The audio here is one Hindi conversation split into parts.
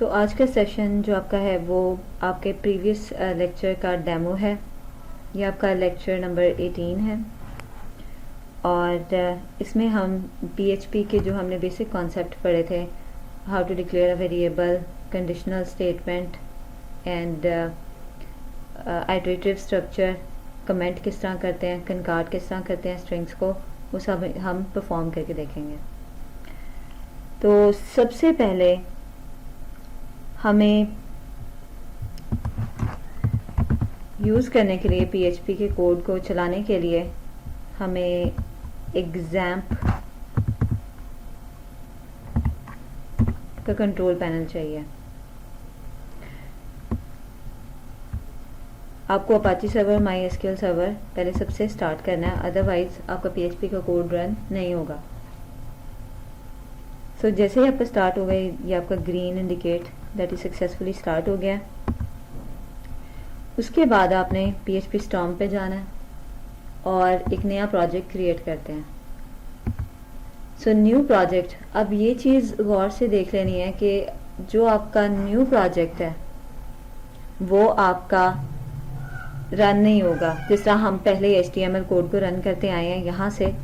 सो आज का सेशन जो आपका है वो आपके प्रीवियस लेक्चर का डेमो है। ये आपका लेक्चर नंबर 18 है और इसमें हम PHP के जो हमने बेसिक कॉन्सेप्ट पढ़े थे, how to declare a variable, conditional statement and iterative structure, comment किस तरह करते हैं, कनकार्ड किस तरह करते हैं स्ट्रिंग्स को, वो सब हम परफॉर्म करके देखेंगे। तो सबसे पहले हमें यूज़ करने के लिए PHP के कोड को चलाने के लिए हमें एग्जाम्प का कंट्रोल पैनल चाहिए। आपको अपाची सर्वर, MySQL सर्वर पहले सबसे स्टार्ट करना है, अदरवाइज आपका PHP का कोड रन नहीं होगा। सो जैसे ही आपका स्टार्ट हो गया, ये आपका green indicate that is successfully start हो गया। उसके बाद आपने PHP स्टॉर्म पे जाना है और एक नया प्रोजेक्ट क्रिएट करते हैं। सो न्यू प्रोजेक्ट, अब ये चीज़ गौर से देख लेनी है कि जो आपका न्यू प्रोजेक्ट है वो आपका रन नहीं होगा। जिस तरह हम पहले HTML कोड को रन करते आए हैं, यहाँ से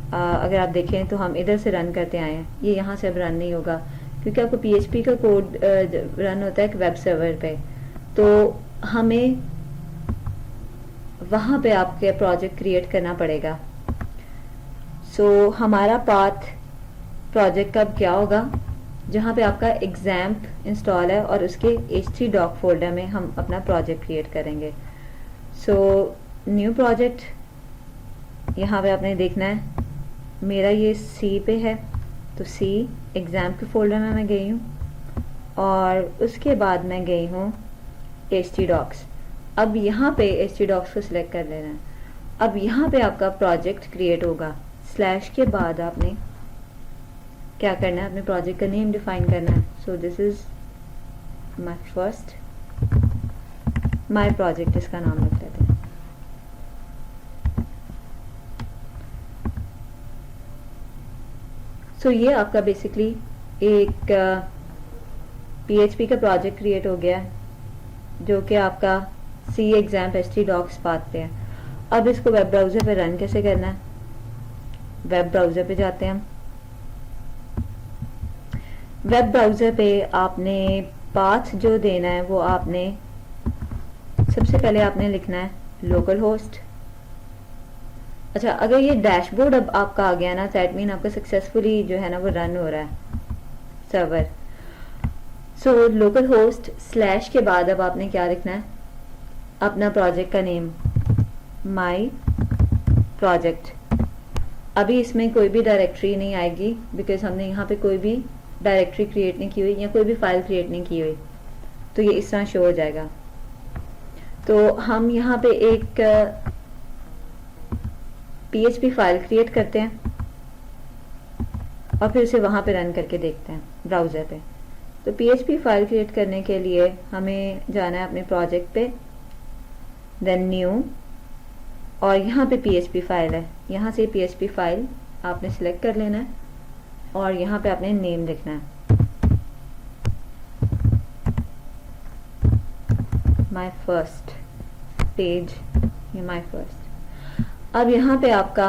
अगर आप देखें तो हम इधर से रन करते आए हैं, ये यहाँ से अब रन नहीं होगा क्योंकि आपको PHP का कोड रन होता है एक वेब सर्वर पे। तो हमें वहाँ पे आपके प्रोजेक्ट क्रिएट करना पड़ेगा। सो हमारा पाथ प्रोजेक्ट का अब क्या होगा, जहाँ पे आपका एग्जाम्प इंस्टॉल है और उसके h3 डॉक फोल्डर में हम अपना प्रोजेक्ट क्रिएट करेंगे। सो न्यू प्रोजेक्ट, यहाँ पे आपने देखना है मेरा ये C पे है, तो C एग्जाम के फोल्डर में मैं गई हूँ और उसके बाद मैं गई हूँ htdocs। अब यहाँ पे htdocs को सिलेक्ट कर लेना है। अब यहाँ पे आपका प्रोजेक्ट क्रिएट होगा। स्लैश के बाद आपने क्या करना है, अपने प्रोजेक्ट का नेम डिफाइन करना है। So this is my project, इसका नाम रख लेते हैं। सो ये आपका बेसिकली एक PHP का प्रोजेक्ट क्रिएट हो गया है जो कि आपका C एग्जाम्प htdocs पाथ पे है। अब इसको वेब ब्राउज़र पे रन कैसे करना है, वेब ब्राउज़र पे जाते हैं हम। वेब ब्राउज़र पे आपने पाथ जो देना है वो आपने सबसे पहले आपने लिखना है लोकल होस्ट। अच्छा, अगर ये डैशबोर्ड अब आपका आ गया ना, दैट मीन आपका सक्सेसफुली जो है ना वो रन हो रहा है server. So local host slash के बाद अब आपने क्या लिखना है, अपना प्रोजेक्ट का नेम, माई प्रोजेक्ट। अभी इसमें कोई भी डायरेक्टरी नहीं आएगी बिकॉज हमने यहाँ पे कोई भी डायरेक्टरी क्रिएट नहीं की हुई या कोई भी फाइल क्रिएट नहीं की हुई, तो ये इस तरह शो हो जाएगा। तो हम यहाँ पे एक PHP फाइल क्रिएट करते हैं और फिर उसे वहाँ पे रन करके देखते हैं ब्राउज़र पे। तो PHP फाइल क्रिएट करने के लिए हमें जाना है अपने प्रोजेक्ट पे, देन न्यू, और यहाँ पे PHP फाइल है, यहाँ से PHP फाइल आपने सिलेक्ट कर लेना है और यहाँ पे आपने नेम लिखना है, माई फर्स्ट पेज या माई फर्स्ट। अब यहाँ पे आपका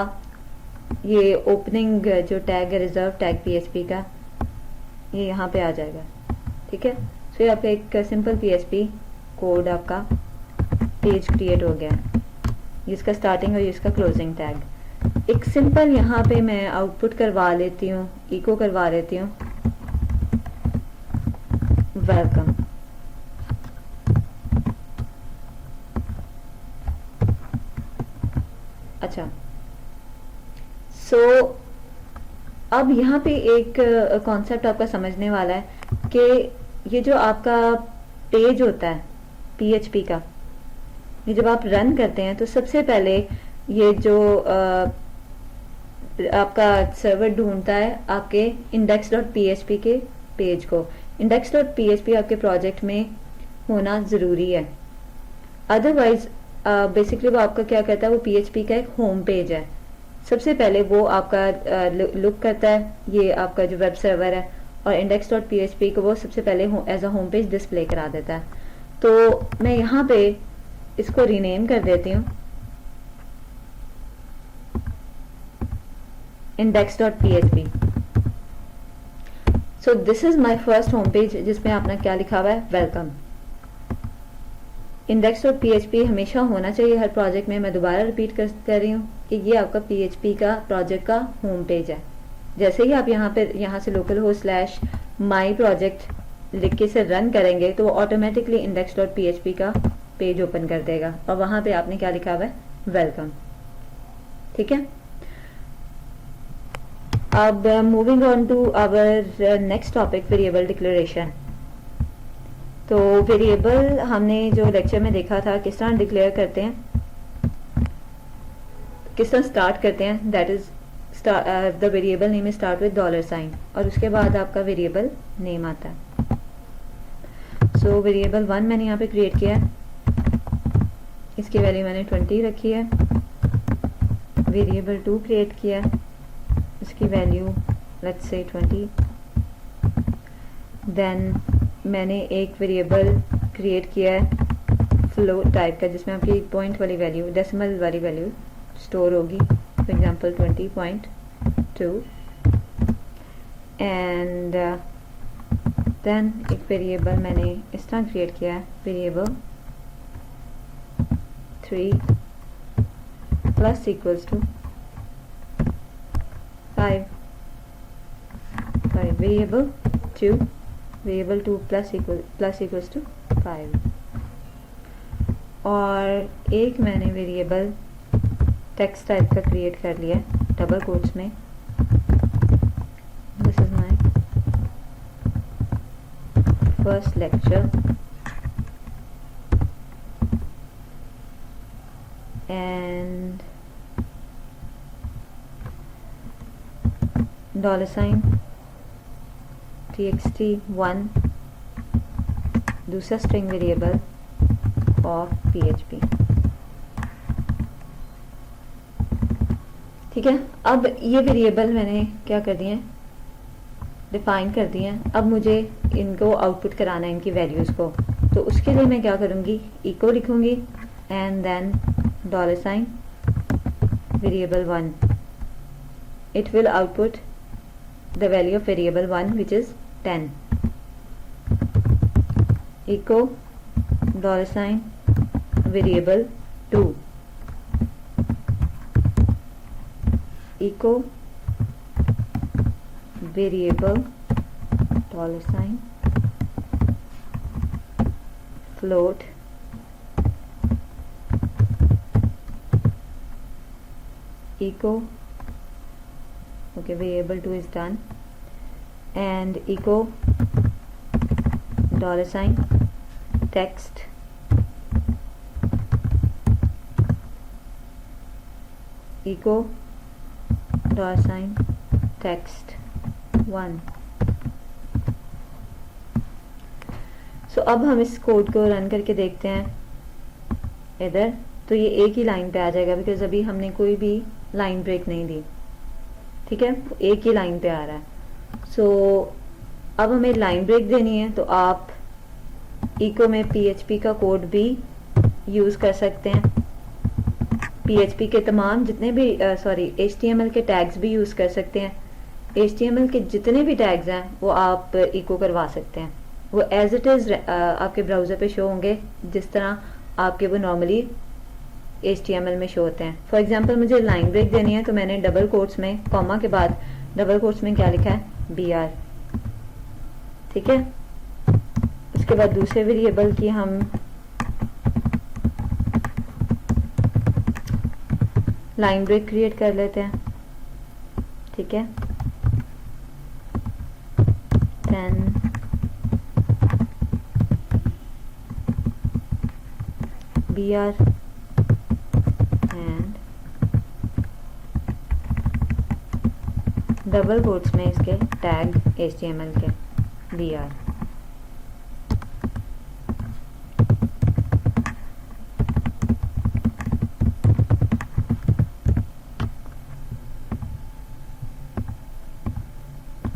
ये ओपनिंग जो टैग है, रिजर्व टैग PHP का, ये यहाँ पे आ जाएगा। ठीक है, सो यहाँ पे एक सिंपल PHP कोड आपका पेज क्रिएट हो गया, जिसका स्टार्टिंग और जिसका क्लोजिंग टैग। एक सिंपल यहाँ पे मैं आउटपुट करवा लेती हूँ, इको करवा लेती हूँ, वेलकम। अच्छा, सो अब यहाँ पे एक कॉन्सेप्ट आपका समझने वाला है कि ये जो आपका पेज होता है PHP का, ये जब आप रन करते हैं तो सबसे पहले ये जो आपका सर्वर ढूंढता है आपके index.php के पेज को। index.php आपके प्रोजेक्ट में होना ज़रूरी है, अदरवाइज बेसिकली वो आपका क्या कहता है, वो PHP का एक होम पेज है। सबसे पहले वो आपका लुक करता है, ये आपका जो वेब सर्वर है, और index.php को वो सबसे पहले as a home page display करा देता है। तो मैं यहाँ पे इसको रीनेम कर देती हूँ index.php। So this is my first home page जिसमें अपना क्या लिखा हुआ है, वेलकम। index.php हमेशा होना चाहिए हर प्रोजेक्ट में। मैं दोबारा रिपीट कर रही हूँ कि ये आपका PHP का प्रोजेक्ट का होम पेज है। जैसे ही आप यहाँ से local host slash my project लिख के से रन करेंगे तो वो ऑटोमेटिकली index.php का पेज ओपन कर देगा और वहां पे आपने क्या लिखा हुआ है, वेलकम। ठीक है, अब moving on to our next topic, variable declaration. तो वेरिएबल हमने जो लेक्चर में देखा था किस तरह डिक्लेयर करते हैं, किस तरह स्टार्ट करते हैं, that is the variable name start with $, और उसके बाद आपका वेरिएबल नेम आता है। सो वेरिएबल 1 मैंने यहाँ पे क्रिएट किया है, इसकी वैल्यू मैंने 20 रखी है। वेरिएबल 2 क्रिएट किया है, इसकी वैल्यू लेट्स से 20। देन मैंने एक वेरिएबल क्रिएट किया है फ्लोट टाइप का, जिसमें आपकी पॉइंट वाली वैल्यू, डेसिमल वाली वैल्यू स्टोर होगी, फॉर एग्जांपल 20.2। एंड देन एक वेरिएबल मैंने इस तरह क्रिएट किया है, variable 3 plus equals to 5, sorry variable 2 plus equals to 5। और एक मैंने वेरिएबल टेक्स्ट टाइप का क्रिएट कर लिया डबल कोट्स में, this is my first lecture and $txt1 दूसरा स्ट्रिंग वेरिएबल ऑफ PHP। ठीक है, अब ये वेरिएबल मैंने क्या कर दिए, डिफाइन कर दिए हैं। अब मुझे इनको आउटपुट कराना है, इनकी वैल्यूज़ को। तो उसके लिए मैं क्या करूँगी, इको लिखूँगी and then $, variable 1, it will output the value of variable 1 which is 10, echo $, variable 2, echo variable $, float echo, okay, variable 2 is done, and echo $, text, echo $, text 1। सो अब हम इस कोड को रन करके देखते हैं इधर, तो ये एक ही लाइन पे आ जाएगा बिकॉज अभी हमने कोई भी लाइन ब्रेक नहीं दी। ठीक है, एक ही लाइन पे आ रहा है। सो अब हमें लाइन ब्रेक देनी है, तो आप इको में PHP का कोड भी यूज़ कर सकते हैं, PHP के तमाम जितने भी HTML के टैग्स भी यूज़ कर सकते हैं। HTML के जितने भी टैग्स हैं वो आप इको करवा सकते हैं, वो एज इट इज़ आपके ब्राउज़र पे शो होंगे जिस तरह आपके वो नॉर्मली HTML में शो होते हैं। फॉर एग्जांपल मुझे लाइन ब्रेक देनी है, तो मैंने डबल कोट्स में, कॉमा के बाद डबल कोट्स में क्या लिखा है, BR। ठीक है, उसके बाद दूसरे वेरिएबल की हम लाइन ब्रेक क्रिएट कर लेते हैं। ठीक है, 10 BR एंड डबल कोट्स में इसके टैग HTML के BR।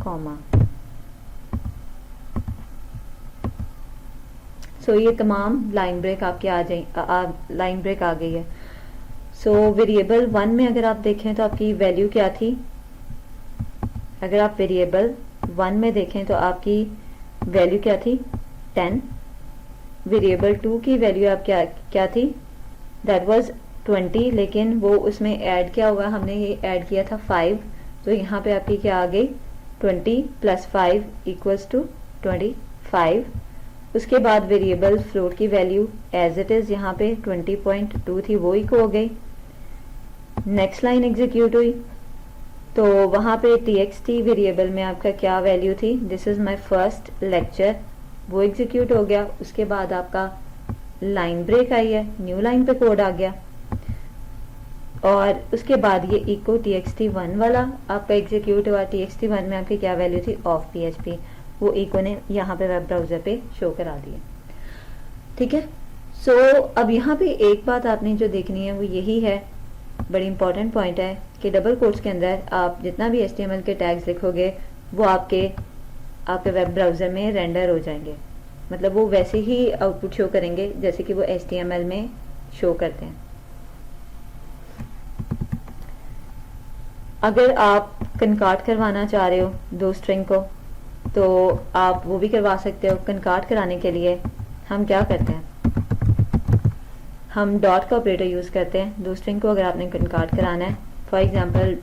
कॉमा, सो ये तमाम लाइन ब्रेक आपके आ जाए, लाइन ब्रेक आ गई है। सो वेरिएबल 1 में अगर आप देखें तो आपकी वैल्यू क्या थी, अगर आप वेरिएबल 1 में देखें तो आपकी वैल्यू क्या थी 10। वेरिएबल 2 की वैल्यू आप क्या थी, दैट वाज 20, लेकिन वो उसमें ऐड क्या हुआ, हमने ये ऐड किया था 5, तो यहाँ पे आपकी क्या आ गई 20 + 5 = 25। उसके बाद वेरिएबल फ्लोट की वैल्यू एज इट इज़ यहाँ पे 20.2 थी, वो इको हो गई। नेक्स्ट लाइन एग्जीक्यूट हुई तो वहाँ पे txt वेरिएबल में आपका क्या वैल्यू थी, this is my first lecture, वो एग्जीक्यूट हो गया। उसके बाद आपका लाइन ब्रेक आई है, न्यू लाइन पे कोड आ गया, और उसके बाद ये इको txt1 वाला आपका एग्जीक्यूट हुआ। txt1 में आपकी क्या वैल्यू थी ऑफ php, वो इको ने यहाँ पे वेब ब्राउज़र पे शो करा दिया। ठीक है, सो अब यहाँ पे एक बात आपने जो देखनी है वो यही है, बड़ी इंपॉर्टेंट पॉइंट है कि डबल कोट्स के अंदर आप जितना भी HTML के टैग्स लिखोगे वो आपके वेब ब्राउज़र में रेंडर हो जाएंगे, मतलब वो वैसे ही आउटपुट शो करेंगे जैसे कि वो HTML में शो करते हैं। अगर आप कनकाट करवाना चाह रहे हो दो स्ट्रिंग को तो आप वो भी करवा सकते हो। कनकाट कराने के लिए हम क्या करते हैं, हम डॉट का ऑपरेटर यूज़ करते हैं दो स्ट्रिंग को अगर आपने कनकाट कराना है। फॉर एग्जांपल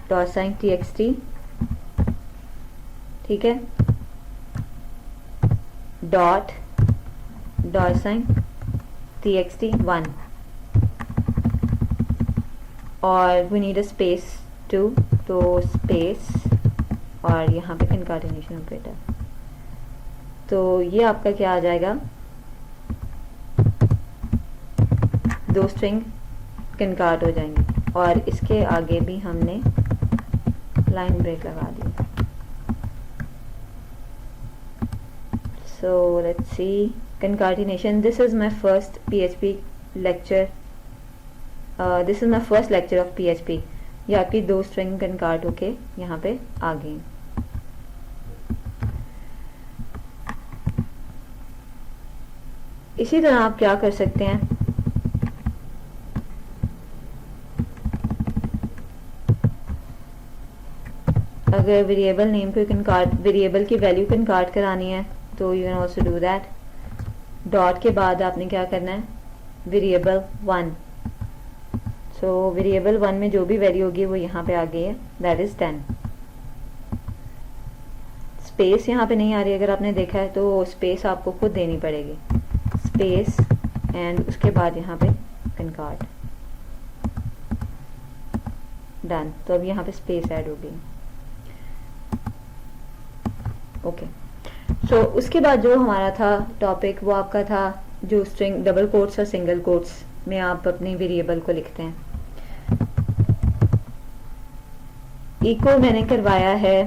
$txt, ठीक है, $txt1 और वी नीड अ स्पेस 2, तो स्पेस और यहाँ पे कनकाटिनेशन ऑपरेटर, तो ये आपका क्या आ जाएगा, दो स्ट्रिंग कनकाट हो जाएंगे और इसके आगे भी हमने लाइन ब्रेक लगा दी। So let's see concatenation, this is my first PHP lecture, this is my first lecture of PHP। ये आपकी दो स्ट्रिंग कनकाट होके यहाँ पे आ गई। इसी तरह आप क्या कर सकते हैं, अगर वेरिएबल नेम को कनकाट, वेरिएबल की वैल्यू कनकाट करानी है तो you can also do that. Dot के बाद आपने क्या करना है, वेरिएबल 1, सो वेरिएबल 1 में जो भी वैल्यू होगी वो यहाँ पे आ गई है, दैट इज 10। स्पेस यहाँ पे नहीं आ रही, अगर आपने देखा है तो स्पेस आपको खुद देनी पड़ेगी, स्पेस एंड उसके बाद यहाँ पे कनकाट, डन। तो अब यहाँ पे स्पेस ऐड हो गई। ओके, सो उसके बाद जो हमारा था टॉपिक वो आपका था जो स्ट्रिंग डबल कोट्स और सिंगल कोट्स में आप अपनी वेरिएबल को लिखते हैं। इको मैंने करवाया है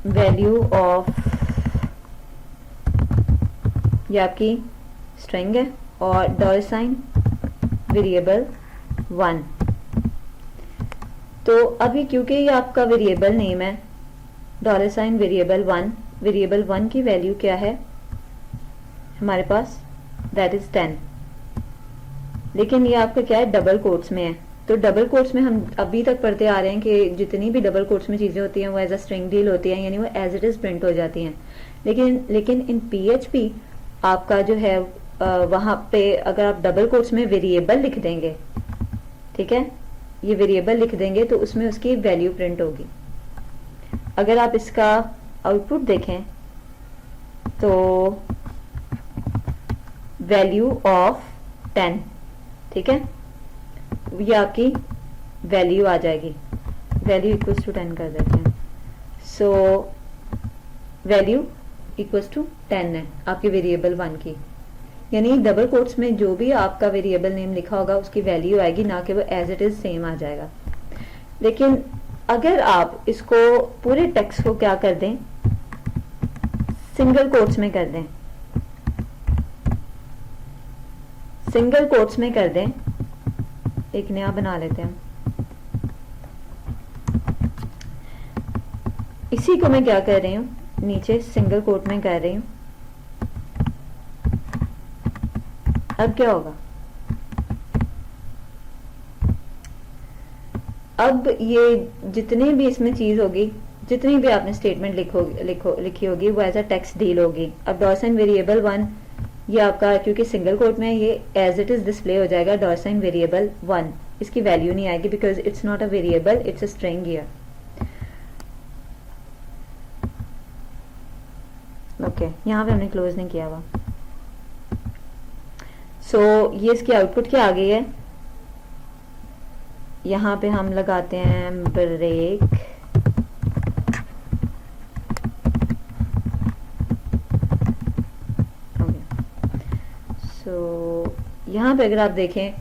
वैल्यू ऑफ, ये आपकी स्ट्रिंग है और $, वेरिएबल 1। तो अभी क्योंकि ये आपका वेरिएबल नेम है $, वेरिएबल 1, वेरिएबल 1 की वैल्यू क्या है हमारे पास, दैट इज 10, लेकिन ये आपका क्या है डबल कोट्स में है। तो डबल कोट्स में हम अभी तक पढ़ते आ रहे हैं कि जितनी भी डबल कोट्स में चीज़ें होती हैं वो एज अ स्ट्रिंग डील होती हैं, यानी वो एज इट इज़ प्रिंट हो जाती हैं। लेकिन इन PHP आपका जो है वहाँ पे अगर आप डबल कोट्स में वेरिएबल लिख देंगे, ठीक है, ये वेरिएबल लिख देंगे तो उसमें उसकी वैल्यू प्रिंट होगी। अगर आप इसका आउटपुट देखें तो वैल्यू ऑफ 10, ठीक है, ये आपकी वैल्यू आ जाएगी, वैल्यू इक्वल्स टू 10 कर देते हैं। सो वैल्यू इक्वल्स टू 10 है आपके वेरिएबल 1 की, यानी डबल कोट्स में जो भी आपका वेरिएबल नेम लिखा होगा उसकी वैल्यू आएगी, ना कि वो एज इट इज सेम आ जाएगा। लेकिन अगर आप इसको पूरे टेक्स्ट को क्या कर दें, सिंगल कोट्स में कर दें, सिंगल कोट्स में कर दें, एक नया बना लेते हैं। इसी को मैं क्या कर रही हूँ, नीचे सिंगल कोट में कर रही हूँ अब क्या होगा, अब ये जितने भी इसमें चीज होगी, जितनी भी आपने स्टेटमेंट लिखी होगी वो एज अ टेक्स्ट डील होगी। अब डॉलसाइन वेरिएबल वन ये आपका क्योंकि सिंगल कोट में ये एज इट इज डिस्प्ले हो जाएगा डॉलसाइन वेरिएबल वन, इसकी वैल्यू नहीं आएगी because it's not a variable, it's a string here. Okay, यहाँ पे हमने क्लोज नहीं किया हुआ। सो ये इसकी आउटपुट क्या आ गई है, यहाँ पे हम लगाते हैं ब्रेक, सो यहाँ पे अगर आप देखें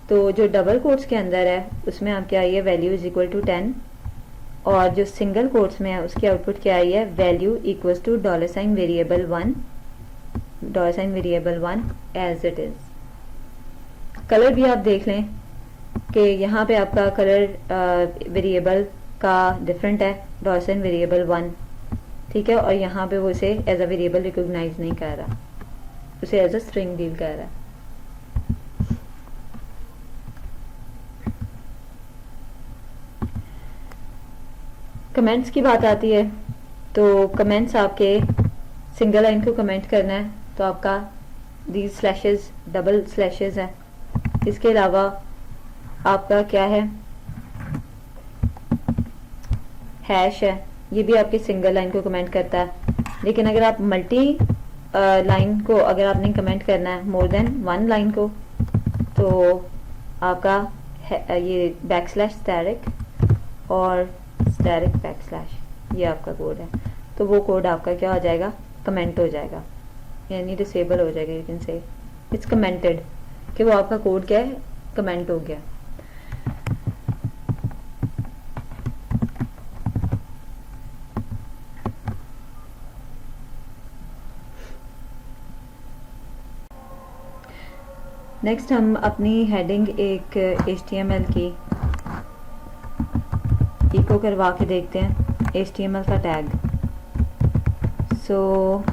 तो जो डबल कोट्स के अंदर है उसमें आपके आई है वैल्यू इज इक्वल टू 10, और जो सिंगल कोट्स में है उसकी आउटपुट क्या आई है, value equals to $sign variable one as it is. Colour भी आप देख लें कि यहाँ पे आपका कलर वेरिएबल का डिफरेंट है, $sign वेरिएबल वन, ठीक है, और यहाँ पे वो इसे एज अ वेरिएबल रिकॉग्नाइज नहीं कर रहा, उसे एज अ स्ट्रिंग डील कर रहा है। कमेंट्स की बात आती है तो कमेंट्स आपके सिंगल लाइन को कमेंट करना है तो आपका दीज स्लैशेस डबल स्लैशेस है। इसके अलावा आपका क्या है, हैश है, ये भी आपके सिंगल लाइन को कमेंट करता है। लेकिन अगर आप मल्टी लाइन को अगर आपने कमेंट करना है मोर देन वन लाइन को तो आपका ये बैकस्लैश और स्टैरिक बैकस्लैश ये आपका कोड है, तो वो कोड आपका क्या हो जाएगा, कमेंट हो जाएगा, यानी डिसेबल हो जाएगा। You can say it's commented कि वो आपका कोड क्या है, कमेंट हो गया। नेक्स्ट हम अपनी हेडिंग एक HTML की इको करवा के देखते हैं, HTML का टैग। So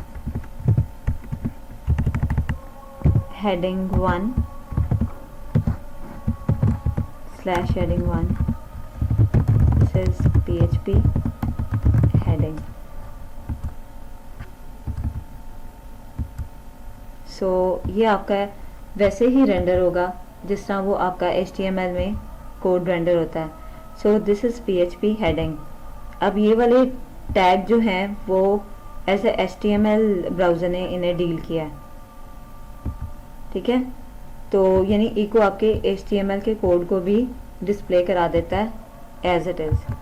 heading one slash heading one, this is PHP heading. So ये आपका वैसे ही रेंडर होगा जिस तरह वो आपका HTML में कोड रेंडर होता है। So this is PHP heading. अब ये वाले टैग जो हैं वो एज ए HTML ब्राउज़र ने इन्हें डील किया है, ठीक है, तो यानी इको आपके HTML के कोड को भी डिस्प्ले करा देता है एज इट इज़।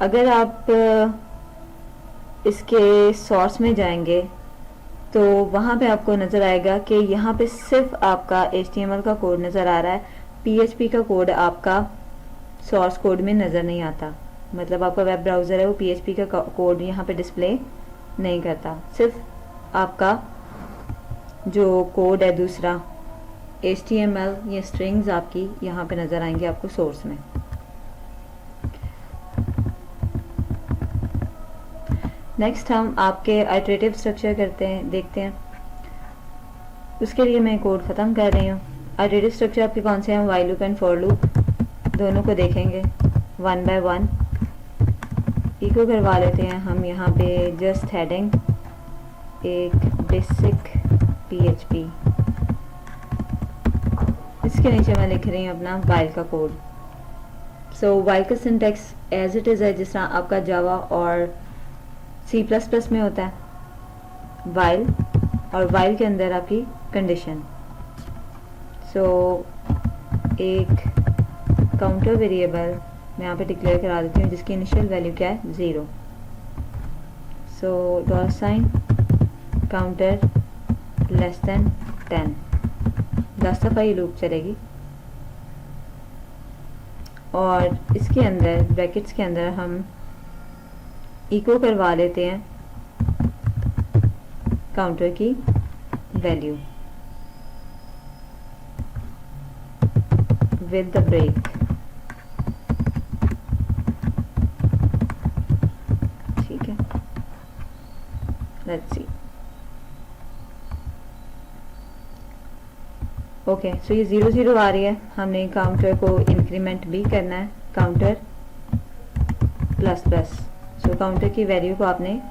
अगर आप इसके सोर्स में जाएंगे तो वहाँ पे आपको नज़र आएगा कि यहाँ पे सिर्फ आपका HTML का कोड नज़र आ रहा है, PHP का कोड आपका सोर्स कोड में नज़र नहीं आता। मतलब आपका वेब ब्राउज़र है वो PHP का कोड यहाँ पे डिस्प्ले नहीं करता, सिर्फ आपका जो कोड है दूसरा HTML या स्ट्रिंग्स आपकी यहाँ पे नज़र आएंगे आपको सोर्स में। नेक्स्ट हम आपके आइटरेटिव स्ट्रक्चर करते हैं, देखते हैं। उसके लिए मैं कोड ख़त्म कर रही हूँ। आइटरेटिव स्ट्रक्चर आपके कौन से हैं, while loop and for loop, दोनों को देखेंगे वन बाय वन। इको करवा लेते हैं हम यहाँ पे जस्ट हेडिंग एक बेसिक PHP, इसके नीचे मैं लिख रही हूँ अपना व्हाइल का कोड। सो व्हाइल का सिंटैक्स एज इट इज़ है जिस तरह आपका जावा और C++ में होता है व्हाइल, और व्हाइल के अंदर आपकी कंडीशन। सो एक काउंटर वेरिएबल मैं यहाँ पे डिक्लेयर करा देती हूँ जिसकी इनिशियल वैल्यू क्या है, 0। सो $, काउंटर लेस देन 10, 10 दफ़ा ये लूप चलेगी। और इसके अंदर ब्रैकेट्स के अंदर हम इको करवा लेते हैं काउंटर की वैल्यू विद द ब्रेक। ठीक है, लेट्स सी। ओके, सो ये 0 0 आ रही है, हमने काउंटर को इंक्रीमेंट भी करना है, काउंटर प्लस प्लस। सो काउंटर की वैल्यू को आपने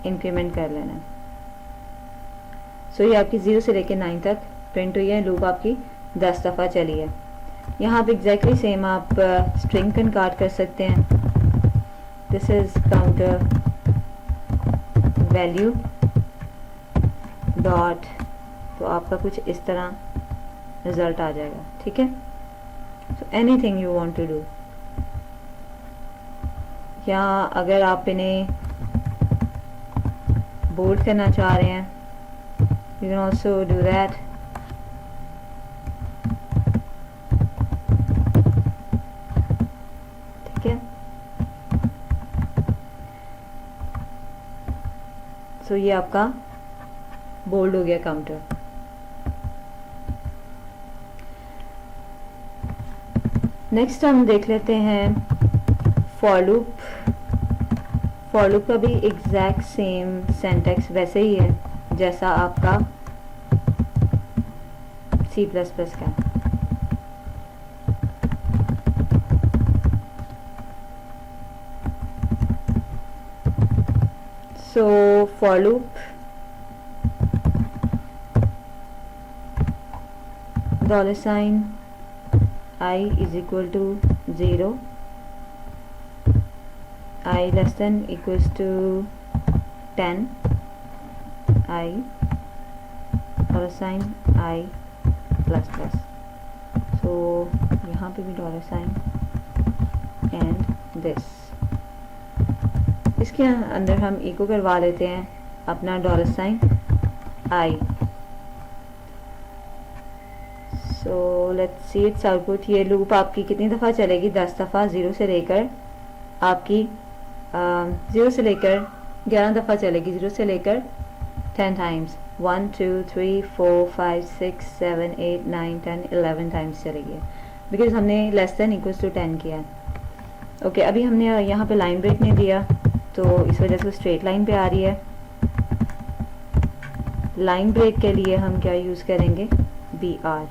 इंक्रीमेंट कर लेना है। सो ये आपकी 0 से लेकर 9 तक प्रिंट हुई है, लूप आपकी 10 दफ़ा चली है। यहाँ पे एग्जैक्टली सेम आप स्ट्रिंग कनकाट कर सकते हैं। This is counter value dot, तो आपका कुछ इस तरह रिजल्ट आ जाएगा, ठीक है। So anything you want to do, या अगर आप इन्हें बोल्ड करना चाह रहे हैं, you can also do that. ठीक है, सो ये आपका बोल्ड हो गया काउंटर। नेक्स्ट हम देख लेते हैं फॉर लूप। फॉर लूप का भी एग्जैक्ट सेम सिंटैक्स वैसे ही है जैसा आपका C++ का। So for loop $, I is equal to 0, I less than equals to 10, I $, I plus plus। so यहाँ पे भी $, and this, इसके अंदर हम इको करवा लेते हैं अपना $, I। So let's see it's output. ये लूप आपकी कितनी दफ़ा चलेगी? 10 दफ़ा, 0 से लेकर आपकी 0 से लेकर 11 दफ़ा चलेगी, 0 से लेकर 10 टाइम्स, 1 2 3 4 5 6 7 8 9 10 11 टाइम्स चलेगी, बिकॉज हमने लेस देन इक्वल्स टू 10 किया। ओके, अभी हमने यहाँ पे लाइन ब्रेक नहीं दिया तो इस वजह से स्ट्रेट लाइन पे आ रही है। लाइन ब्रेक के लिए हम क्या यूज़ करेंगे? BR,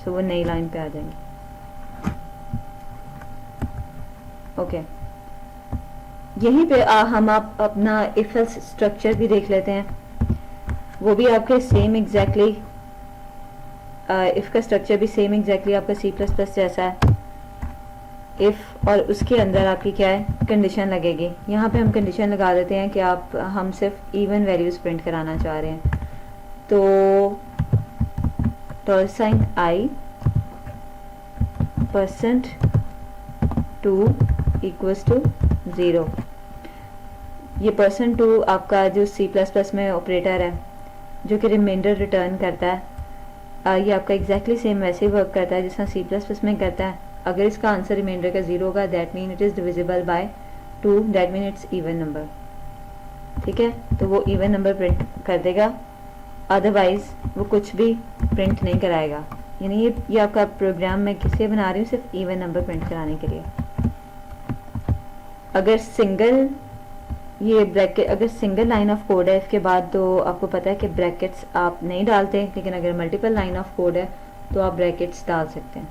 सो वो नई लाइन पे आ जाएंगे। ओके, यहीं पे हम आप अपना इफ एल्स स्ट्रक्चर भी देख लेते हैं। वो भी आपके सेम एग्जैक्टली, इफ का स्ट्रक्चर भी सेम एग्जैक्टली आपका C++ जैसा है। इफ और उसके अंदर आपकी क्या है? कंडीशन लगेगी। यहाँ पे हम कंडीशन लगा देते हैं कि हम सिर्फ इवन वैल्यूज प्रिंट कराना चाह रहे हैं। तो $i %2 इक्वल्स टू 0। ये %2 आपका जो C++ में ऑपरेटर है जो कि रिमाइंडर रिटर्न करता है, ये आपका एग्जैक्टली सेम वैसे ही वर्क करता है जिसका C++ में करता है। अगर इसका आंसर रिमाइंडर का 0 होगा, that mean it is divisible by 2, that mean it's even number. ठीक है, तो वो इवन नंबर प्रिंट कर देगा, अदरवाइज वो कुछ भी प्रिंट नहीं कराएगा। यानी ये आपका प्रोग्राम मैं किसलिए बना रही हूँ? सिर्फ इवन नंबर प्रिंट कराने के लिए। अगर सिंगल ये ब्रैकेट, अगर सिंगल लाइन ऑफ कोड है इसके बाद, तो आपको पता है कि ब्रैकेट्स आप नहीं डालते, लेकिन अगर मल्टीपल लाइन ऑफ कोड है तो आप ब्रैकेट्स डाल सकते हैं।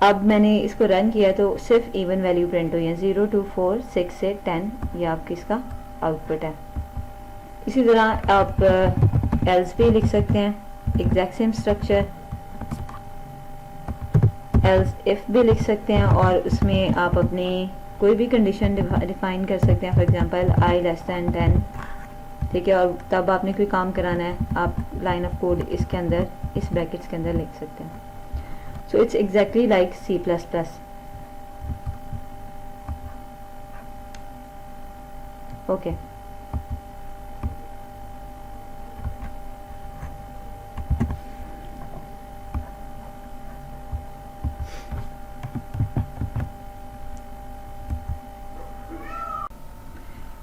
अब मैंने इसको रन किया तो सिर्फ इवन वैल्यू प्रिंट हुई है, 0 2 4 6 से 10, ये आपकी इसका आउटपुट है। इसी तरह आप एल्स भी लिख सकते हैं, exact same structure. Else if भी लिख सकते हैं और उसमें आप अपनी कोई भी कंडीशन डिफाइन कर सकते हैं, for example I less than 10। ठीक है, और तब आपने कोई काम कराना है, आप लाइन ऑफ कोड इसके अंदर, इस ब्रैकेट्स के अंदर लिख सकते हैं। So it's exactly like C++। Okay,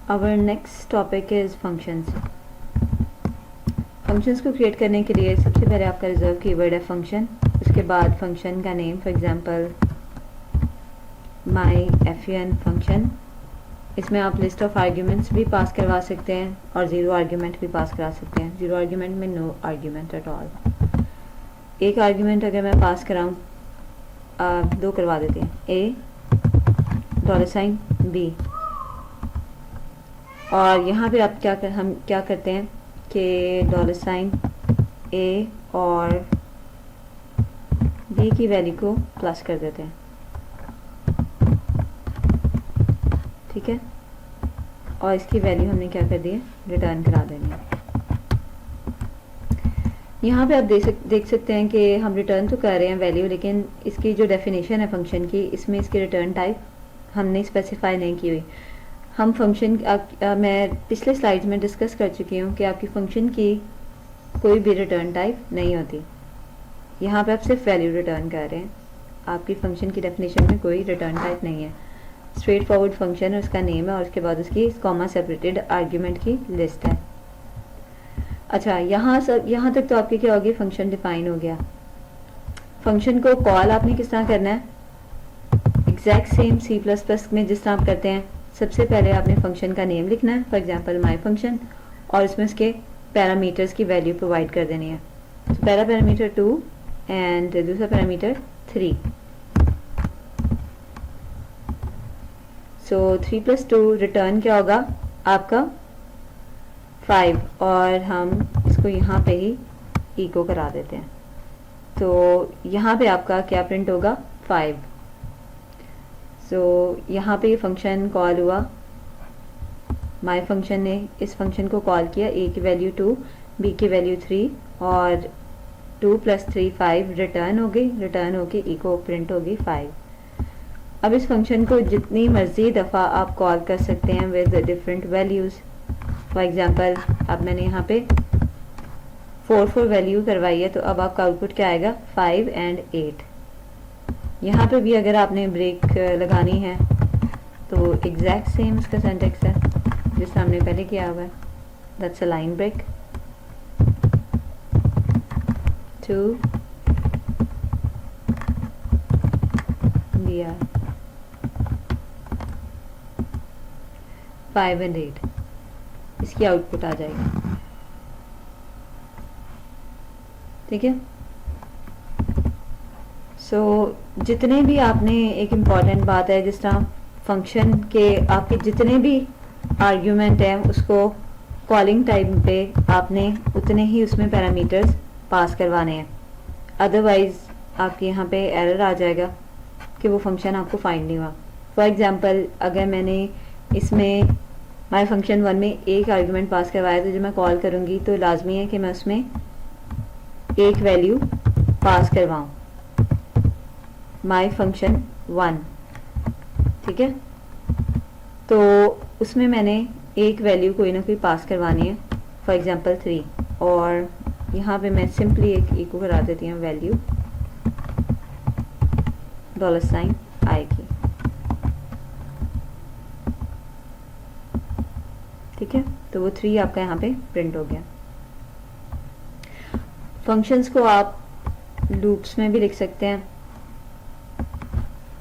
our next topic is functions। Functions को क्रिएट करने के लिए सबसे पहले आपका रिजर्व कीवर्ड है फंक्शन, उसके बाद फंक्शन का name, for example my fun function, इसमें आप लिस्ट ऑफ आर्ग्यूमेंट्स भी पास करवा सकते हैं और ज़ीरो आर्ग्यूमेंट भी पास करा सकते हैं। ज़ीरो आर्ग्यूमेंट में नो आर्ग्यूमेंट एट ऑल। एक आर्ग्यूमेंट अगर मैं पास कराऊँ, दो करवा देते हैं, ए $, बी। और यहाँ पे आप हम क्या करते हैं कि $, ए और बी की वैल्यू को प्लस कर देते हैं, ठीक है। और इसकी वैल्यू हमने क्या कर दी है, रिटर्न करा देनी है। यहाँ पे आप देख सकते हैं कि हम रिटर्न तो कर रहे हैं वैल्यू, लेकिन इसकी जो डेफिनेशन है फंक्शन की, इसमें इसकी रिटर्न टाइप हमने स्पेसिफाई नहीं की हुई। हम फंक्शन मैं पिछले स्लाइड्स में डिस्कस कर चुकी हूँ कि आपकी फंक्शन की कोई भी रिटर्न टाइप नहीं होती। यहाँ पे आप सिर्फ वैल्यू रिटर्न कर रहे हैं, आपकी फंक्शन की डेफिनेशन में कोई रिटर्न टाइप नहीं है। स्ट्रेट फॉरवर्ड फंक्शन है, उसका नेम है और उसके बाद उसकी कॉमा सेपरेटेड आर्ग्यूमेंट की लिस्ट है। अच्छा, यहाँ तक तो आपके क्या हो गया, फंक्शन डिफाइन हो गया। फंक्शन को कॉल आपने किस तरह करना है, एग्जैक्ट सेम C++ में जिस तरह आप करते हैं। सबसे पहले आपने फंक्शन का नेम लिखना है, फॉर एग्जांपल माय फंक्शन, और इसमें उसके पैरामीटर्स की वैल्यू प्रोवाइड कर देनी है। तो पहला पैरामीटर 2 एंड दूसरा पैरामीटर 3। सो 3 + 2 रिटर्न क्या होगा आपका 5, और हम इसको यहाँ पे ही इको करा देते हैं। तो यहाँ पे आपका क्या प्रिंट होगा, 5। सो यहाँ पे ये फंक्शन कॉल हुआ, माय फंक्शन ने इस फंक्शन को कॉल किया, ए की वैल्यू 2, बी की वैल्यू 3, और 2 + 3 5 रिटर्न हो गई। रिटर्न होके इको प्रिंट होगी 5। अब इस फंक्शन को जितनी मर्जी दफ़ा आप कॉल कर सकते हैं with different values. For example अब मैंने यहाँ पे 4 वैल्यू करवाई है, तो अब आपका आउटपुट क्या आएगा, 5 और 8। यहाँ पे भी अगर आपने ब्रेक लगानी है तो एग्जैक्ट सेम इसका सिंटैक्स है जिससे हमने पहले किया हुआ है। That's a line break, 2 BR 5 और 8, इसकी आउटपुट आ जाएगी, ठीक है। सो जितने भी आपने, एक इम्पॉर्टेंट बात है, जिस तरह फंक्शन के आपके जितने भी आर्ग्यूमेंट हैं उसको कॉलिंग टाइम पे आपने उतने ही उसमें पैरामीटर्स पास करवाने हैं, अदरवाइज आपके यहाँ पे एरर आ जाएगा कि वो फंक्शन आपको फाइंड नहीं हुआ। फॉर एग्जांपल अगर मैंने इसमें माय फंक्शन 1 में एक आर्ग्यूमेंट पास करवाया, तो जब मैं कॉल करूँगी तो लाजमी है कि मैं उसमें एक वैल्यू पास करवाऊँ, माय फंक्शन 1, ठीक है। तो उसमें मैंने एक वैल्यू कोई ना कोई पास करवानी है, फॉर एग्जांपल 3, और यहाँ पे मैं सिंपली एक इको करा देती हूँ वैल्यू $i की, ठीक है। तो वो 3 आपका यहाँ पे प्रिंट हो गया। फंक्शंस को आप लूप्स में भी लिख सकते हैं।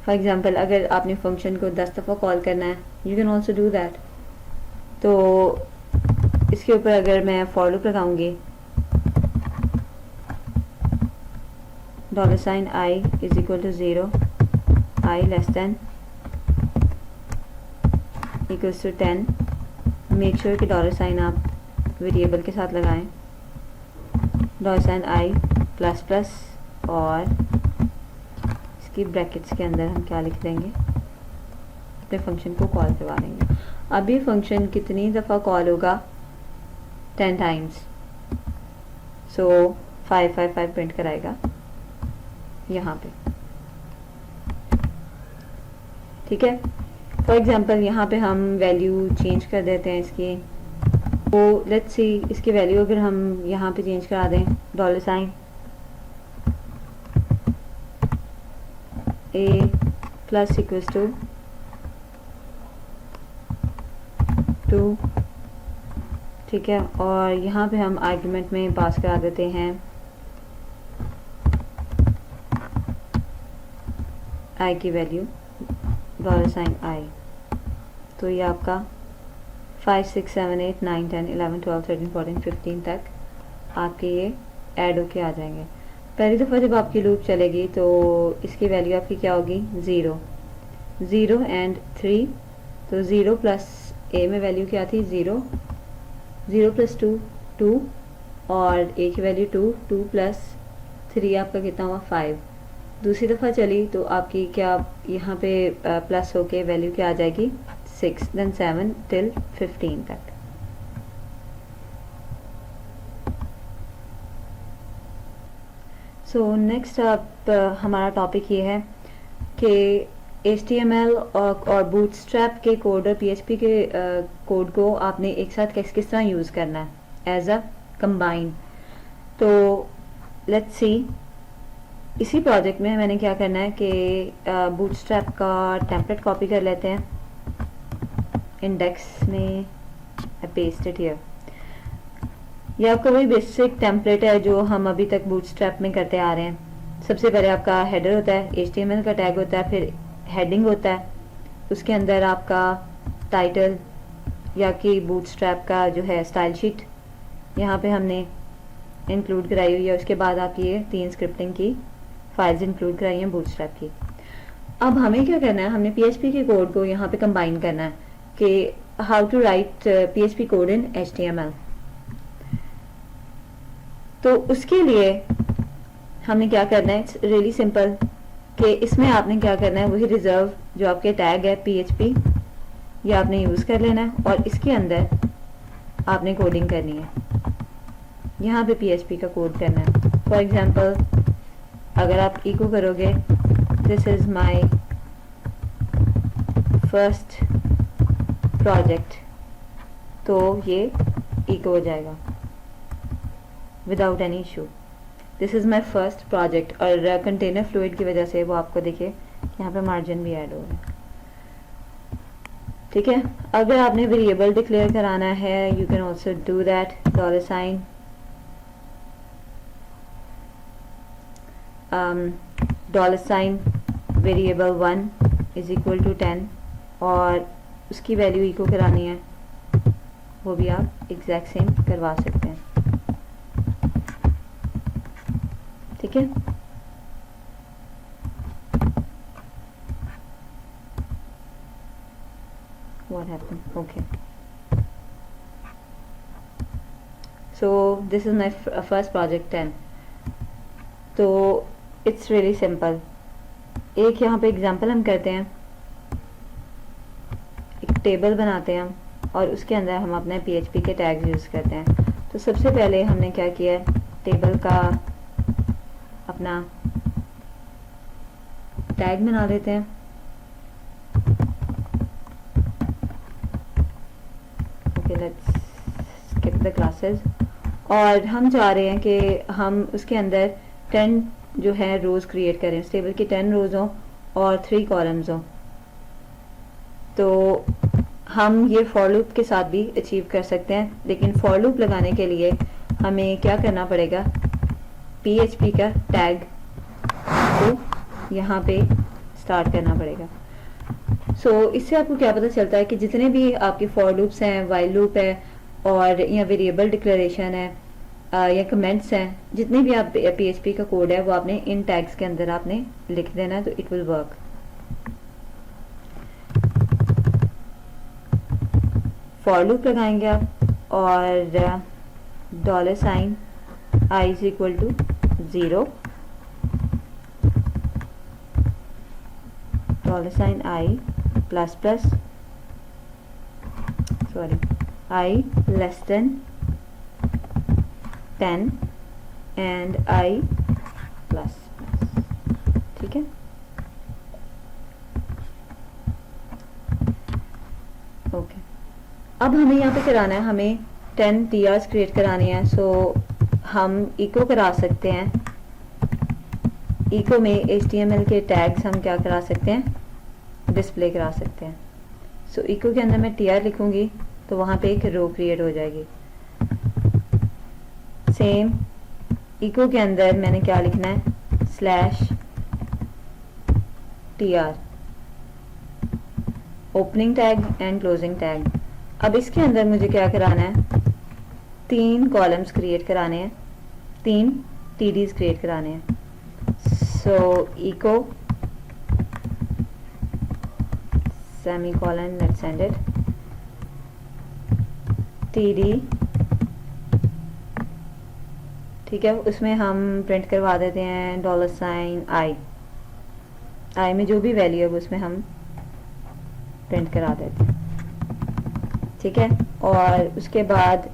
फॉर एग्जांपल अगर आपने फंक्शन को 10 दफ़ा कॉल करना है, you can also do that. तो इसके ऊपर अगर मैं फॉर लूप लगाऊंगी, $i = 0, i <= 10, मेक श्योर कि $, आप वेरिएबल के साथ लगाएं, $i++, और इसकी ब्रैकेट्स के अंदर हम क्या लिख देंगे, अपने फंक्शन को कॉल करवा देंगे। अब ये फंक्शन कितनी दफ़ा कॉल होगा, 10 टाइम्स। सो 555 प्रिंट कराएगा यहाँ पे, ठीक है। फॉर एग्जांपल यहाँ पे हम वैल्यू चेंज कर देते हैं इसकी। तो लेट्स सी इसकी वैल्यू अगर हम यहाँ पे चेंज करा दें, $, a plus equals to 2, ठीक है। और यहाँ पे हम आर्गुमेंट में पास करा देते हैं i की वैल्यू $i, तो ये आपका 5 6 7 8 9 10 11 12 13 14 15 तक आपके ये ऐड होके आ जाएंगे। पहली दफ़ा जब आपकी लूप चलेगी तो इसकी वैल्यू आपकी क्या होगी, 0 0 एंड 3। तो 0 प्लस ए में वैल्यू क्या थी, 0 0 प्लस 2 2 और ए की वैल्यू 2 2 प्लस 3 आपका कितना हुआ, 5। दूसरी दफ़ा चली तो आपकी क्या यहाँ पे प्लस होके वैल्यू क्या आ जाएगी, 6 देन 7 टिल 15 तक। सो नेक्स्ट आप हमारा टॉपिक ये है कि HTML और बूटस्ट्रैप के कोड और PHP के कोड को आपने एक साथ किस तरह यूज़ करना है एज अ कंबाइन। तो लेट्स सी, इसी प्रोजेक्ट में मैंने क्या करना है कि बूटस्ट्रैप का टेम्पलेट कॉपी कर लेते हैं, इंडेक्स में आई पेस्ट इट हियर। ये आपका वही बेसिक टेम्पलेट है जो हम अभी तक बूटस्ट्रैप में करते आ रहे हैं। सबसे पहले आपका हेडर होता है, HTML का टैग होता है, फिर हेडिंग होता है, उसके अंदर आपका टाइटल या कि बूटस्ट्रैप का जो है स्टाइल शीट यहाँ पे हमने इंक्लूड कराई हुई है। उसके बाद आपकी ये 3 स्क्रिप्टिंग की फाइल्स इंक्लूड कराई हैं बूटस्ट्रैप की। अब हमें क्या करना है, हमने PHP के कोड को यहाँ पे कंबाइन करना है कि how to write PHP code in HTML। तो उसके लिए हमने क्या करना है, इट्स रियली सिंपल कि इसमें आपने क्या करना है, वही रिजर्व जो आपके टैग है PHP ये आपने यूज़ कर लेना है और इसके अंदर आपने कोडिंग करनी है, यहाँ पे PHP का कोड करना है। फॉर एग्जांपल अगर आप इको करोगे this is my first project, तो ये इको हो जाएगा without any issue. This is my first project और कंटेनर फ्लूइड की वजह से वो आपको देखिए यहाँ पे मार्जिन भी ऐड हो रहा है, ठीक है। अगर आपने वेरिएबल डिक्लेयर कराना है you can also do that, $, $variable 1 is equal to 10 और उसकी वैल्यू इको करानी है, वो भी आप एग्जैक्ट सेम करवा सकते हैं, ठीक है। What happened? Okay. So this is my first project 10. तो it's really simple. एक यहाँ पे एग्जांपल हम करते हैं, एक टेबल बनाते हैं हम और उसके अंदर हम अपने PHP के टैग्स यूज़ करते हैं। तो सबसे पहले हमने क्या किया है, टेबल का अपना टैग बना लेते हैं। Okay let's skip the classes. और हम चाह रहे हैं कि हम उसके अंदर 10 जो है रोज़ क्रिएट करें, इस टेबल की 10 रोज़ हों और 3 कॉलम्स हों। तो हम ये फॉर लूप के साथ भी अचीव कर सकते हैं, लेकिन फॉर लूप लगाने के लिए हमें क्या करना पड़ेगा, PHP का टैग को यहाँ पे स्टार्ट करना पड़ेगा। सो इससे आपको क्या पता चलता है कि जितने भी आपके फॉर लूप्स हैं, वाइल लूप है और या वेरिएबल डिक्लेरेशन है या कमेंट्स हैं, जितने भी आप PHP का कोड है वो आपने इन टैग्स के अंदर आपने लिख देना है, तो it will work. For loop लगाएंगे आप और $i is equal to 0, $i plus plus, sorry, I less than 10 and I plus plus, ठीक है। ओके, अब हमें यहाँ पे कराना है, हमें 10 TRs क्रिएट करानी है। सो हम इको करा सकते हैं, इको में HTML के टैग्स हम क्या करा सकते हैं, डिस्प्ले करा सकते हैं। सो इको के अंदर मैं TR लिखूंगी तो वहाँ पे एक रो क्रिएट हो जाएगी। सेम इको के अंदर मैंने क्या लिखना है, /TR opening tag and closing tag. अब इसके अंदर मुझे क्या कराना है, 3 कॉलम्स क्रिएट कराने हैं, 3 TDs क्रिएट कराने हैं। So echo semicolon, let's end it, TD, ठीक है, उसमें हम प्रिंट करवा देते हैं $i। आई में जो भी वैल्यू है उसमें हम प्रिंट करा देते हैं, ठीक है। और उसके बाद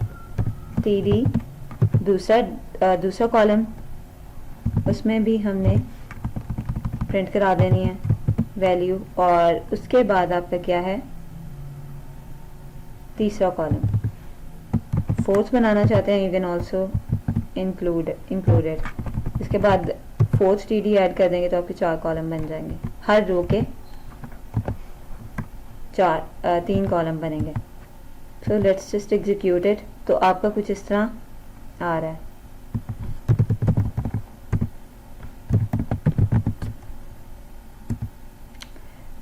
TD दूसरा कॉलम, उसमें भी हमने प्रिंट करा देनी है वैल्यू। और उसके बाद आपका क्या है, तीसरा कॉलम, फोर्थ बनाना चाहते हैं, यू कैन ऑल्सो इंक्लूडेड। इसके बाद फोर्थ TD ऐड कर देंगे तो आपके 4 कॉलम बन जाएंगे, हर रो के 3 कॉलम बनेंगे। So let's just execute it. तो आपका कुछ इस तरह आ रहा है।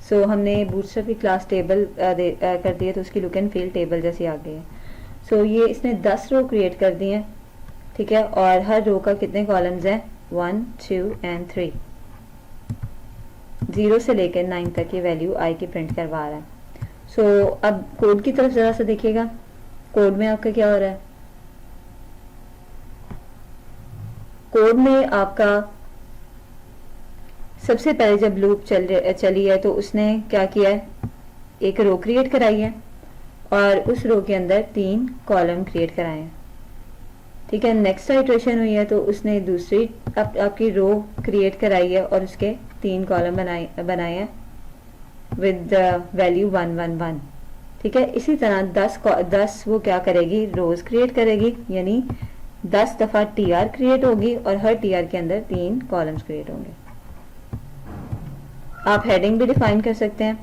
सो हमने बूटस्ट्रैप की क्लास टेबल कर दी है, तो उसकी लुक एंड फील टेबल जैसी आ गई है। सो ये इसने 10 रो क्रिएट कर दी हैं, ठीक है। और हर रो का कितने कॉलम्स हैं, 1, 2 एंड 3। 0 से लेकर 9 तक ये वैल्यू आई की प्रिंट करवा रहा है। सो अब कोड की तरफ जरा सा देखिएगा, कोड में आपका क्या हो रहा है। कोड में आपका सबसे पहले जब लूप चली है तो उसने क्या किया है, एक रो क्रिएट कराई है और उस रो के अंदर 3 कॉलम क्रिएट कराए हैं, ठीक है। नेक्स्ट आइटरेशन हुई है तो उसने दूसरी आपकी रो क्रिएट कराई है और उसके 3 कॉलम बनाए हैं विद वैल्यू 1 1 1, ठीक है। इसी तरह 10 वो क्या करेगी, रोज क्रिएट करेगी, यानी 10 दफा TR क्रिएट होगी और हर TR के अंदर 3 कॉलम्स क्रिएट होंगे। आप हेडिंग भी डिफाइन कर सकते हैं।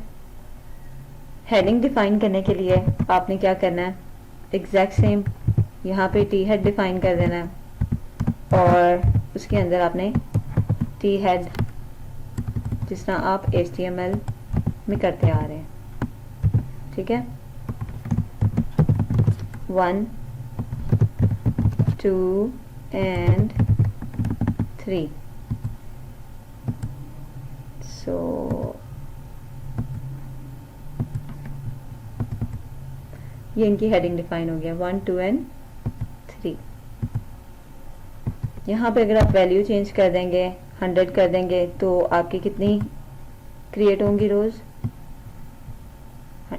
हेडिंग डिफाइन करने के लिए आपने क्या करना है, एग्जैक्ट सेम यहाँ पे T हेड डिफाइन कर देना है और उसके अंदर आपने T हेड जिस तरह आप HTML में करते आ रहे हैं, ठीक है। 1 2 एंड 3। सो ये इनकी हेडिंग डिफाइन हो गया, 1 2 एंड 3। यहाँ पे अगर आप वैल्यू चेंज कर देंगे, 100 कर देंगे, तो आपकी कितनी क्रिएट होंगी रोज,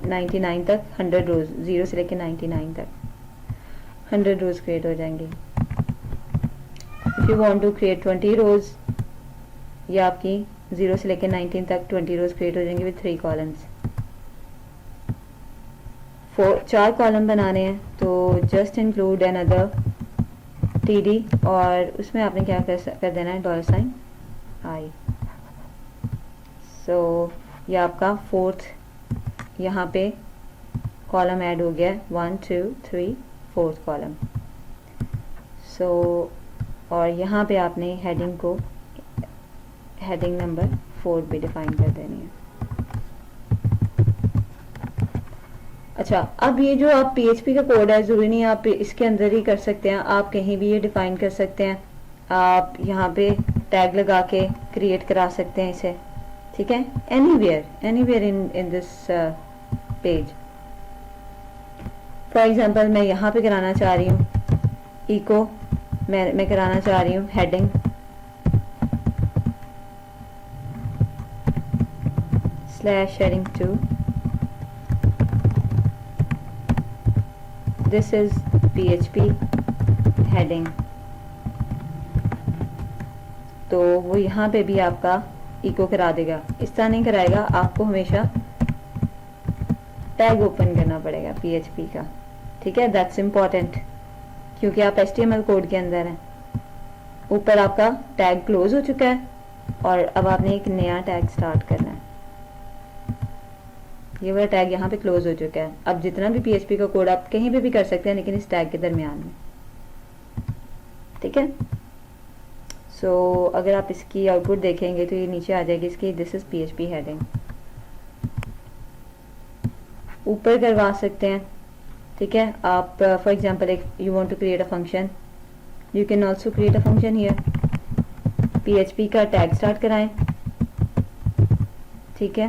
99 तक। 100 रोज, 0 से लेकर 99 तक 100 रोज क्रिएट हो जाएंगी। If you want to create 20 rows, या आपकी 0 से लेकर 19 तक 20 रोज क्रिएट हो जाएंगे विद 3 कॉलम्स। 4 कॉलम बनाने हैं तो जस्ट इंक्लूड अनदर TD और उसमें आपने क्या कर देना है, $i। सो ये आपका 4th यहाँ पे कॉलम ऐड हो गया, 1 2 3 4th कॉलम। सो और यहाँ पे आपने हेडिंग को हेडिंग नंबर 4 भी डिफाइन कर देनी है। अच्छा, अब ये जो आप PHP का कोड है, ज़रूरी नहीं आप इसके अंदर ही कर सकते हैं, आप कहीं भी ये डिफाइन कर सकते हैं। आप यहाँ पे टैग लगा के क्रिएट करा सकते हैं इसे, ठीक है, anywhere in this page. For example मैं यहाँ पे कराना चाह रही हूँ इको, मैं कराना चाह रही हूँ heading /heading2। This is PHP heading। तो वो यहाँ पे भी आपका इको करा देगा, इस तरह नहीं कराएगा, आपको हमेशा टैग ओपन करना पड़ेगा PHP का, ठीक है। दैट्स इम्पॉर्टेंट क्योंकि आप HTML कोड के अंदर हैं। ऊपर आपका टैग क्लोज हो चुका है और अब आपने एक नया टैग स्टार्ट करना है। ये वाला टैग यहाँ पे क्लोज हो चुका है। अब जितना भी PHP का कोड आप कहीं पे भी कर सकते हैं, लेकिन इस टैग के दरमियान में, ठीक है। सो अगर आप इसकी आउटपुट देखेंगे तो ये नीचे आ जाएगी इसकी, दिस इज PHP हेडिंग। ऊपर करवा सकते हैं, ठीक है। आप फॉर एग्जांपल एक you want to create a function, you can also create a function here. PHP का टैग स्टार्ट कराएं, ठीक है,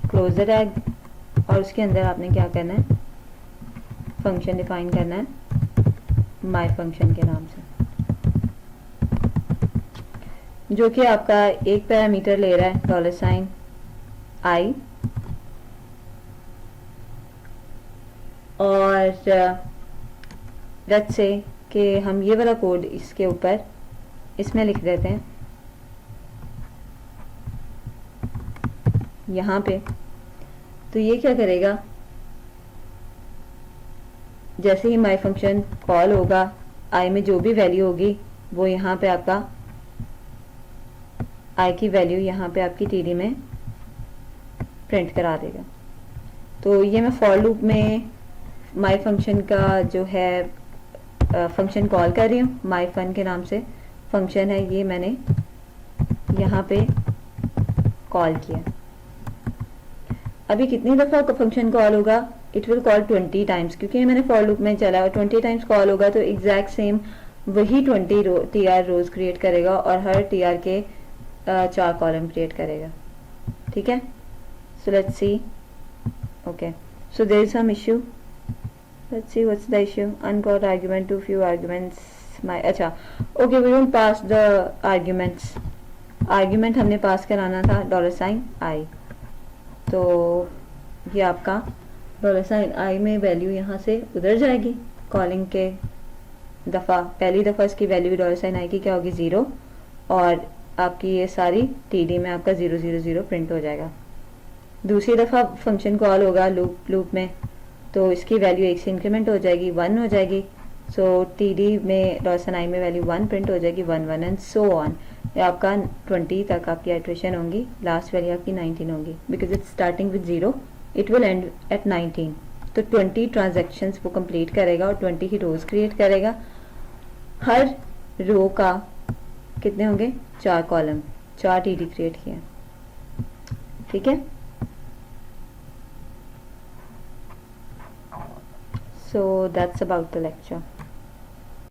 क्लोज द टैग, और उसके अंदर आपने क्या करना है, फंक्शन डिफाइन करना है माय फंक्शन के नाम से, जो कि आपका एक पैरामीटर ले रहा है $i, और लेट्स से कि हम ये वाला कोड इसके ऊपर इसमें लिख देते हैं यहाँ पे। तो ये क्या करेगा, जैसे ही माय फंक्शन कॉल होगा, आई में जो भी वैल्यू होगी वो यहाँ पे आपका आई की वैल्यू यहाँ पे आपकी टीडी में प्रिंट करा देगा। तो ये मैं फॉर लूप में माय फंक्शन का जो है फंक्शन कॉल कर रही हूँ, माय फन के नाम से फंक्शन है, ये मैंने यहाँ पे कॉल किया। अभी कितनी दफ़ा फंक्शन कॉल होगा, इट विल कॉल 20 टाइम्स, क्योंकि मैंने फॉर लूप में चला और 20 टाइम्स कॉल होगा तो एग्जैक्ट सेम वही 20 टीआर रोज क्रिएट करेगा और हर टीआर के 4 कॉलम क्रिएट करेगा, ठीक है। So let's see, okay, so there is some issue, let's see what's the issue, uncalled argument too few arguments my, अच्छा okay, we don't pass the arguments, argument हमने पास कराना था $i, तो ये आपका $i में वैल्यू यहाँ से उधर जाएगी, कॉलिंग के दफ़ा पहली दफ़ा इसकी वैल्यू $i की क्या होगी 0, और आपकी ये सारी टीडी में आपका 000 प्रिंट हो जाएगा। दूसरी दफ़ा फंक्शन कॉल होगा लूप में, तो इसकी वैल्यू 1 से इंक्रीमेंट हो जाएगी, 1 हो जाएगी, सो टीडी में $i में वैल्यू 1 प्रिंट हो जाएगी, 1 1 एंड सो ऑन। ये आपका 20 तक आपकी आइट्रेशन होंगी, लास्ट वैल्यू आपकी 19 होगी, because it's starting with 0, it will end at 19। तो 20 ट्रांजैक्शंस वो कंप्लीट करेगा और 20 ही रोज क्रिएट करेगा। हर रो का कितने होंगे, 4 कॉलम, 4 टीडी क्रिएट किए, ठीक है। So that's about the lecture.